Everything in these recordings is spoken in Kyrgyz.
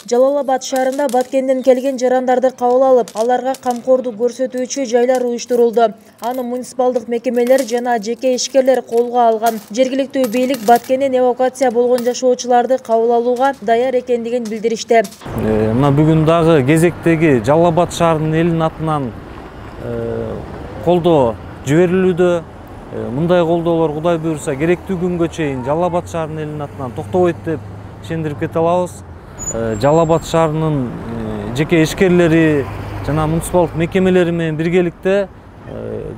Жалал Абад шаарында Баткенден келген жарандарды кабыл алып, аларга камкордук көрсөтүүчү жайлар уюштурулду. Аны муниципалдык мекемелер жана жеке ишкерлер колго алган. Жергиликтүү бийлик Баткенден эвакуация болгон жашоочуларды кабыл алууга даяр экендигин билдиришти. Мына бүгүн дагы кезектеги Жалал Абад шаарынын элинин атынан колдоо жиберилүүдө. Мындай колдоолор Кудай буйрса керектүү күнгө чейин Жалал Абад шаарынын элинин атынан токтобойт деп ишендирип кете алабыз. Жалал Абад шаарынын жеке ишкерлери жана муниципалдык мекемелери менен биргеликте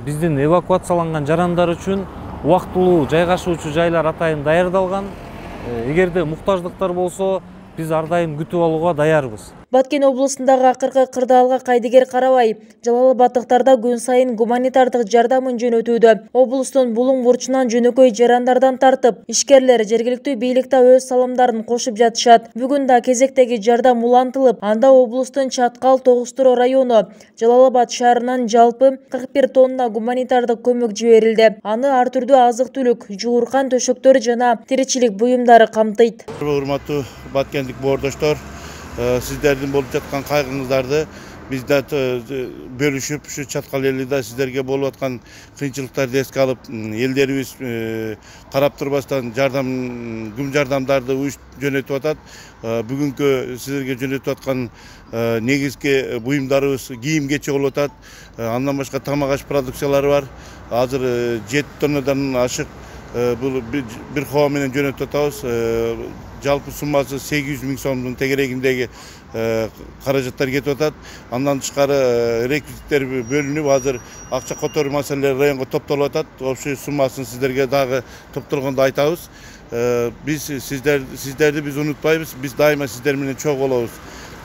биздин эвакуацияланган жарандар үчүн убактылуу жайгашуучу жайлар атайын даярдалган. Эгерде муктаждыктар болсо, биз ар дайым күтүп алууга даярбыз. Баткен облусундагы акыркы кырдаалга кайдыгер карабай, Жалал Абадтыктарда күн сайын гуманитардык жардамын жөнөтүүдө. Облустун булуң бурчунан жөнөкөй жарандардан тартып, ишкерлер жергиликтүү бийликте өз салымдарын кошуп жатышат. Бүгүн да кезектеги жардам улантылып, анда облустун Чаткал Тогуз-Туроо району Жалал Абад шаарынан жалпы 41 тонна гуманитардык көмөк жиберилди. Аны ар түрдүү азык-түлүк, жууркан төшөктөр жана тиричилик буюмдары камтыйт. Урматтуу баткендик боордоштор, сиздердин болуп жаткан кайгыңыздарды бизде бөлүшүп, ушу Чаткал элинде сиздерге болуп аткан кыйынчылыктарды эске алып, элдерибиз карап турбастан күн жардамдарды жөнөтүп атат. Бүгүнкү сиздерге жөнөтүп аткан негизги буюмдарыбыз кийим кече болуп атат. Андан башка тамак аш продукциялары бар. Азыр 7 тоннадан ашык бул бир хоо менен жөнөтүп атабыз. Жалпы суммасы 800 000 сомдун тегерегиндеги каражаттар кетип атат. Андан тышкары реквизиттер бөлүнүп, азыр акча которуу маселелери районго топтолуп атат. Общий суммасын сиздерге дагы топтолгондо айтабыз. Биз сиздерди биз унутпайбыз. Биз дайыма сиздер менен чогуу болобуз.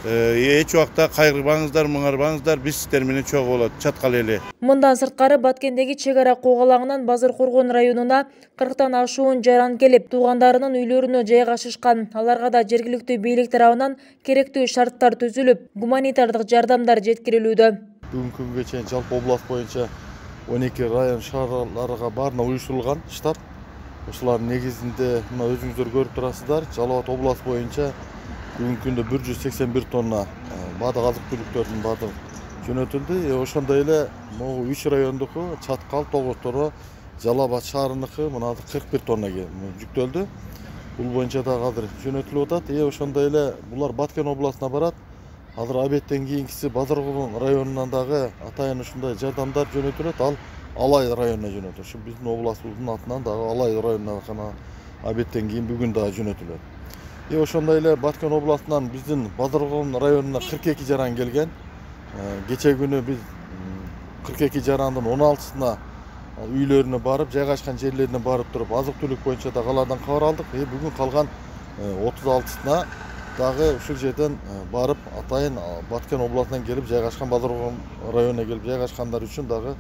Эч убакта кайгырбаңыздар, мыңарбаңыздар, биз сиздер менен чогуу болот, Чаткал эли. Мындан сырткары Баткендеги чек ара когалаңынан Базыр-Коргон районуна 40тан ашуун жаран келип, туугандарынын үйлөрүнө жайгашышкан. Аларга да жергиликтүү бийлик тарабынан керектүү шарттар түзүлүп, гуманитардык жардамдар жеткирилүүдө. Бүгүнкү күнгө чейин жалпы область боюнча 12 район шаарларга баарына уюштурулган штаб. Ошолардын негизинде мына өзүңүздөр көрүп турасыздар, Жалал Абад область боюнча бүгүнкү күндө 181 тонна баадык азык-түлүктөрдүн баардыгы жөнөтүлдү. Ошондой эле могу 3 райондуку Чаткал, Тогуз-Туроо, Жалал Абад шаарыныкы мына 41 тонна жүктөлдү. Бул боюнча дагы азыр жөнөтүлүп атат. Ошондой эле булар Баткен областына барат. Азыр абеттен кийинкиси Базыр-Коргон районунан дагы атайын ушундай жардамдар жөнөтүлөт. Ал Алай районуна жөнөтүлөт. Ушу биздин областыбыздын атынан дагы Алай районуна абеттен кийин бүгүн дагы жөнөтүлөт. Ошондой эле Баткен областынан биздин Базыр-Коргон районуна 42 жаран келген. Кече күнү биз 42 жарандын 16сына үйлөрүнө барып, жайгашкан жерлерине барып туруп, азык-түлүк боюнча да алардан кабар алдык. Бүгүн калган 36сына дагы ушул жерден барып, атайын Баткен областынан келип жайгашкан, Базыр-Коргон районуна келип жайгашкандар үчүн дагы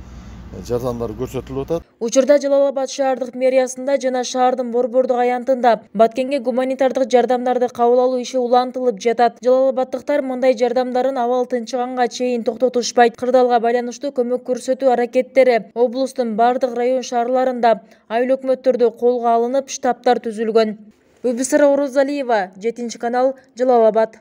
жардамдар көрсөтүлүп атат. Учурда Жалал Абад шаардык мэриясында жана шаардын борбордук аянтында Баткенге гуманитардык жардамдарды кабыл алуу иши улантылып жатат. Жалал Абадтыктар мындай жардамдарын абал тынчыганга чейин токтотушпайт. Кырдаалга байланыштуу көмөк көрсөтүү аракеттери облустун бардык район шаарларында айыл өкмөттөрдө колго алынып, штабтар түзүлгөн. Убисара Орозалиева, 7 канал, Жалал Абад.